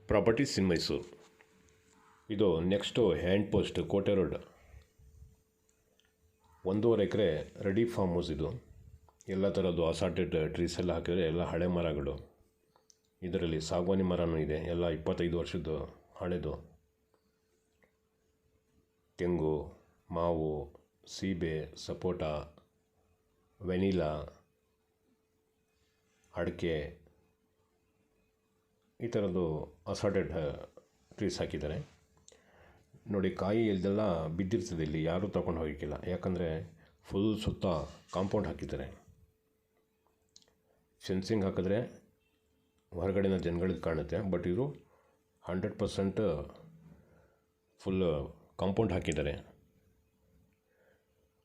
Properties ಇನ್ ಮೈಸೂರು. ಇದು next hand post ಕೋಟೆ road. 1.5 ಎಕರೆ ready farm house ಇದು. ಎಲ್ಲ ಥರದ್ದು ಅಸಾರ್ಟೆಡ್ ಟ್ರೀಸ್ ಎಲ್ಲ ಹಾಕಿದರೆ ಎಲ್ಲ ಹಳೆ ಮರಗಳು. ಇದರಲ್ಲಿ ಸಾಗವಾನಿ ಮರನೂ ಇದೆ, ಎಲ್ಲ 25 ವರ್ಷದ್ದು ಹಳೆದು. ತೆಂಗು, ಮಾವು, ಸೀಬೆ, ಸಪೋಟ, ವೆನಿಲಾ, ಅಡಿಕೆ, ಈ ಥರದ್ದು ಅಸಾರ್ಟೆಡ್ ಟ್ರೀಸ್ ಹಾಕಿದ್ದಾರೆ. ನೋಡಿ, ಕಾಯಿ ಇಲ್ದೆಲ್ಲ ಬಿದ್ದಿರ್ತದೆ. ಇಲ್ಲಿ ಯಾರೂ ತೊಗೊಂಡು ಹೋಗಿಕ್ಕಿಲ್ಲ, ಯಾಕಂದರೆ ಫುಲ್ ಸುತ್ತ ಕಾಂಪೌಂಡ್ ಹಾಕಿದ್ದಾರೆ. ಫೆನ್ಸಿಂಗ್ ಹಾಕಿದ್ರೆ ಹೊರಗಡೆನ ಜನಗಳಿಗೆ ಕಾಣುತ್ತೆ, ಬಟ್ ಇವರು 100% ಫುಲ್ ಕಾಂಪೌಂಡ್ ಹಾಕಿದ್ದಾರೆ.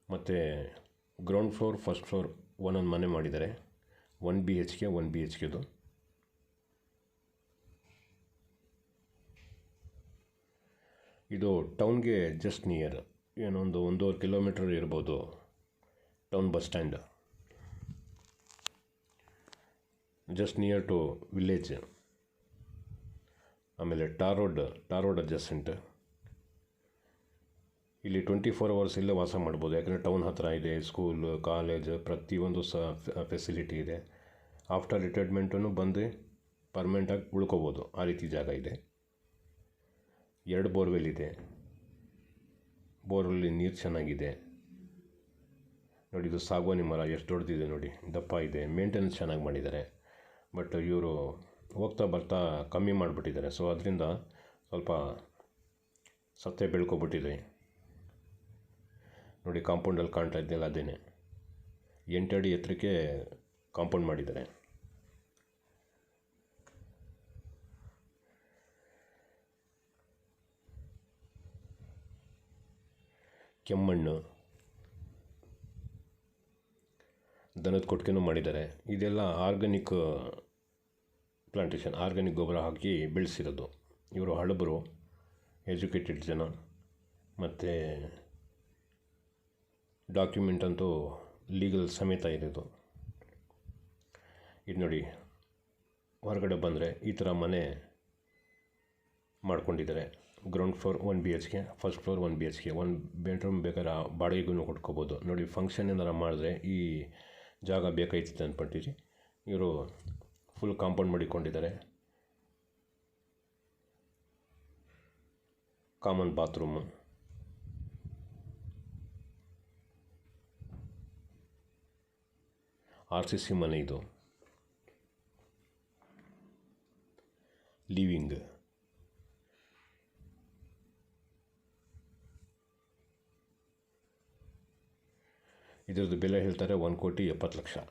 ಮತ್ತು ಗ್ರೌಂಡ್ ಫ್ಲೋರ್, ಫಸ್ಟ್ ಫ್ಲೋರ್ ಒಂದೊಂದು ಮನೆ ಮಾಡಿದ್ದಾರೆ. 1 BHK 1 BHKದು. ಇದು ಟೌನ್ಗೆ ಜಸ್ಟ್ ನಿಯರ್, ಏನೊಂದು 1.5 ಕಿಲೋಮೀಟರ್ ಇರ್ಬೋದು town bus stand, just near to village. ಆಮೇಲೆ ಟಾರ್ ರೋಡ್ ಅಡ್ಜಸೆಂಟ್. ಇಲ್ಲಿ 24 hours ಇಲ್ಲೇ ವಾಸ ಮಾಡ್ಬೋದು, ಯಾಕಂದರೆ ಟೌನ್ ಹತ್ತಿರ ಇದೆ. ಸ್ಕೂಲ್, ಕಾಲೇಜ್ ಪ್ರತಿಯೊಂದು ಫೆಸಿಲಿಟಿ ಇದೆ. ಆಫ್ಟರ್ ರಿಟೈರ್ಮೆಂಟೂ ಬಂದು ಪರ್ಮನೆಂಟಾಗಿ ಉಳ್ಕೋಬೋದು, ಆ ರೀತಿ ಜಾಗ ಇದೆ. 2 ಬೋರ್ವೆಲ್ ಇದೆ. ಬೋರ್ವೆಲ್ಲಿ ನೀರು ಚೆನ್ನಾಗಿದೆ. ನೋಡಿ, ಇದು ಸಾಗವಾನಿ ಮರ ಎಷ್ಟು ದೊಡ್ಡದಿದೆ ನೋಡಿ, ದಪ್ಪ ಇದೆ. ಮೇಂಟೆನೆನ್ಸ್ ಚೆನ್ನಾಗಿ ಮಾಡಿದ್ದಾರೆ. ಬಟ್ ಇವರು ಹೋಗ್ತಾ ಬರ್ತಾ ಕಮ್ಮಿ ಮಾಡಿಬಿಟ್ಟಿದ್ದಾರೆ. ಸೊ ಅದರಿಂದ ಸ್ವಲ್ಪ ಸತ್ತೆ ಬೆಳ್ಕೊಬಿಟ್ಟಿದೆ. ನೋಡಿ, ಕಾಂಪೌಂಡಲ್ಲಿ ಕಾಣ್ತಾ ಇದ್ದೆಲ್ಲ ಅದೇನೆ. 8 ಅಡಿ ಎತ್ತರಕ್ಕೆ ಕಾಂಪೌಂಡ್ ಮಾಡಿದ್ದಾರೆ. ಕೆಮ್ಮಣ್ಣು, ದನದ ಕೊಟ್ಟಿಗೆನೂ ಮಾಡಿದ್ದಾರೆ. ಇದೆಲ್ಲ ಆರ್ಗ್ಯಾನಿಕ್ ಪ್ಲಾಂಟೇಶನ್, ಆರ್ಗ್ಯಾನಿಕ್ ಗೊಬ್ಬರ ಹಾಕಿ ಬೆಳೆಸಿರೋದು. ಇವರು ಹಳಬರು, ಎಜುಕೇಟೆಡ್ ಜನ, ಮತ್ತು ಡಾಕ್ಯುಮೆಂಟ್ ಅಂತೂ ಲೀಗಲ್ ಸಮೇತ ಇರೋದು. ಇದು ನೋಡಿ, ಹೊರಗಡೆ ಬಂದರೆ ಈ ಥರ ಮನೆ ಮಾಡ್ಕೊಂಡಿದ್ದಾರೆ. Ground floor 1 BHK, first floor 1 BHK, 1 bedroom ಬೇಕಾದ್ರೆ ಬಾಡಿಗೆಗೂ ಕೊಟ್ಕೋಬೋದು. ನೋಡಿ, ಫಂಕ್ಷನ್ ಏನಾರು ಮಾಡಿದ್ರೆ ಈ ಜಾಗ ಬೇಕಾಯ್ತಿತ್ತು ಅಂದ್ಬಿಟ್ಟಿರಿ. ಇವರು ಫುಲ್ ಕಾಂಪೌಂಡ್ ಮಾಡಿಕೊಂಡಿದ್ದಾರೆ. ಕಾಮನ್ ಬಾತ್ರೂಮು, RCC ಮನೆ ಇದು. ಲಿವಿಂಗ್. ಇದರದ್ದು ಬೆಲೆ ಹೇಳ್ತಾರೆ 1,70,00,000.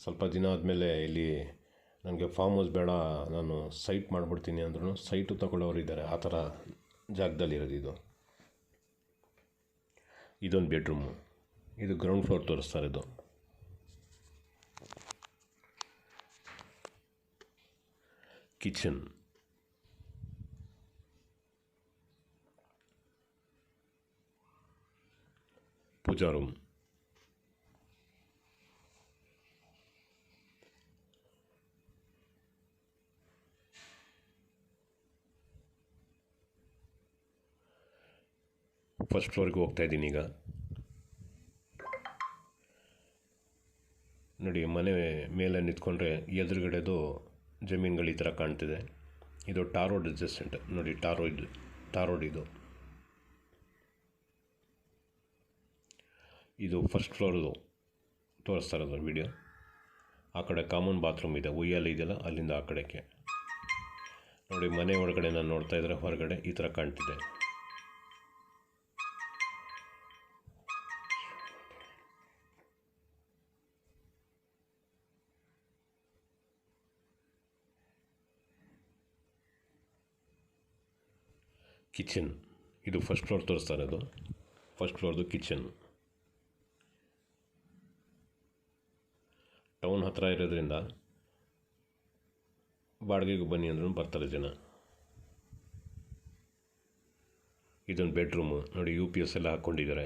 ಸ್ವಲ್ಪ ದಿನ ಆದಮೇಲೆ ಇಲ್ಲಿ ನನಗೆ ಫಾರ್ಮ್ ಹೌಸ್ ಬೇಡ, ನಾನು ಸೈಟ್ ಮಾಡಿಬಿಡ್ತೀನಿ ಅಂದ್ರೂ ಸೈಟು ತಗೊಳ್ಳೋರು ಇದ್ದಾರೆ. ಆ ಥರ ಜಾಗದಲ್ಲಿರೋದು ಇದು. ಇದೊಂದು ಬೆಡ್ರೂಮು. ಇದು ಗ್ರೌಂಡ್ ಫ್ಲೋರ್ ತೋರಿಸ್ತಾ ಇರೋದು. ಕಿಚನ್, ಪೂಜಾ ರೂಮ್, ಫಸ್ಟ್ ಫ್ಲೋರ್ಗೆ ಹೋಗ್ತಾ ಇದ್ದೀನಿ ಈಗ. ನೋಡಿ, ಮನೆ ಮೇಲೆ ನಿಂತ್ಕೊಂಡ್ರೆ ಎದುರುಗಡೆದು ಜಮೀನುಗಳು ಈ ಥರ ಕಾಣ್ತಿದೆ. ಇದು ಟಾರ್ ರೋಡ್ ಅಡ್ಜಸೆಂಟ್. ನೋಡಿ, ಟಾರ್ ರೋಡ್ ಇದು. ಇದು ಫಸ್ಟ್ ಫ್ಲೋರ್ದು ತೋರಿಸ್ತಾ ಇರೋದು ವಿಡಿಯೋ. ಆ ಕಡೆ ಕಾಮನ್ ಬಾತ್ರೂಮ್ ಇದೆ, ಉಯ್ಯಾಲೆ ಇದೆಯಲ್ಲ ಅಲ್ಲಿಂದ ಆ ಕಡೆಗೆ. ನೋಡಿ, ಮನೆ ಒಳಗಡೆ ನಾನು ನೋಡ್ತಾ ಇದ್ದರೆ ಹೊರಗಡೆ ಈ ಥರ ಕಾಣ್ತಿದೆ. ಕಿಚನ್, ಇದು ಫಸ್ಟ್ ಫ್ಲೋರ್ ತೋರಿಸ್ತಾ ಇರೋದು. First ಫ್ಲೋರ್ದು kitchen. ಟೌನ್ ಹತ್ತಿರ ಇರೋದ್ರಿಂದ ಬಾಡಿಗೆಗೆ ಬನ್ನಿ ಅಂದ್ರೂ ಬರ್ತಾರೆ ಜನ. ಇದೊಂದು ಬೆಡ್ರೂಮು. ನೋಡಿ, UPS ಎಲ್ಲ ಹಾಕ್ಕೊಂಡಿದ್ದಾರೆ.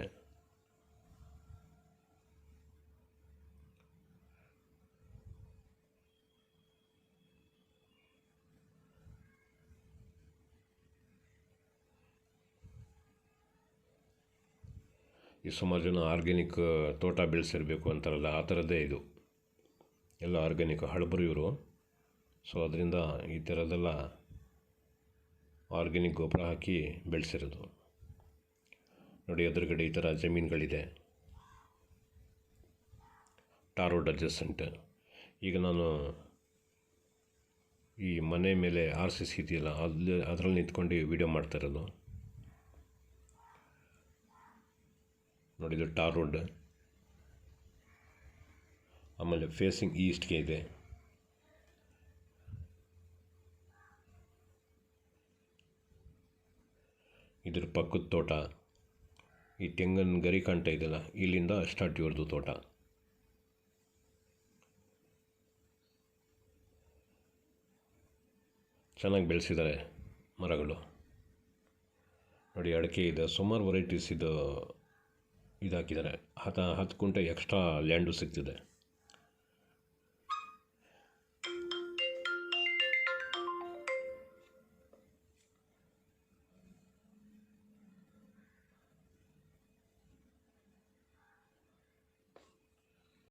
ಈ ಸುಮಾರು ಜನ ಆರ್ಗ್ಯಾನಿಕ್ ತೋಟ ಬೆಳೆಸಿರಬೇಕು ಅಂತಾರಲ್ಲ, ಆ ಥರದ್ದೇ ಇದು ಎಲ್ಲ ಆರ್ಗ್ಯಾನಿಕ್ ಹಳಬರು ಇವರು. ಸೊ ಅದರಿಂದ ಈ ಥರದ್ದೆಲ್ಲ ಆರ್ಗ್ಯಾನಿಕ್ ಗೊಬ್ಬರ ಹಾಕಿ ಬೆಳೆಸಿರೋದು ನೋಡಿ. ಎದುರುಗಡೆ ಈ ಥರ ಜಮೀನುಗಳಿದೆ, ಟಾರ್ ರೋಡ್ ಅಡ್ಜಸೆಂಟ್. ಈಗ ನಾನು ಈ ಮನೆ ಮೇಲೆ RCC ಇದೆಯಲ್ಲ, ಅದರಲ್ಲಿ ನಿಂತ್ಕೊಂಡು ವಿಡಿಯೋ ಮಾಡ್ತಾ ಇರೋದು ನೋಡಿ. ಇದು ಟಾರ್ ರೋಡ್, ಆಮೇಲೆ ಫೇಸಿಂಗ್ ಈಸ್ಟ್ಗೆ ಇದೆ. ಇದ್ರ ಪಕ್ಕದ ತೋಟ, ಈ ತೆಂಗಿನ ಗರಿ ಕಾಣ್ತಾ ಇದೆಯಲ್ಲ, ಇಲ್ಲಿಂದ ಸ್ಟಾರ್ಟ್ ಇವ್ರದ್ದು ತೋಟ. ಚೆನ್ನಾಗಿ ಬೆಳೆಸಿದ್ದಾರೆ ಮರಗಳು ನೋಡಿ. ಅಡಿಕೆ ಇದೆ, ಸುಮಾರು ವೆರೈಟೀಸ್ ಇದು ಹಾಕಿದ್ದಾರೆ. 10 ಗುಂಟೆ ಎಕ್ಸ್ಟ್ರಾ ಲ್ಯಾಂಡು ಸಿಗ್ತಿದೆ.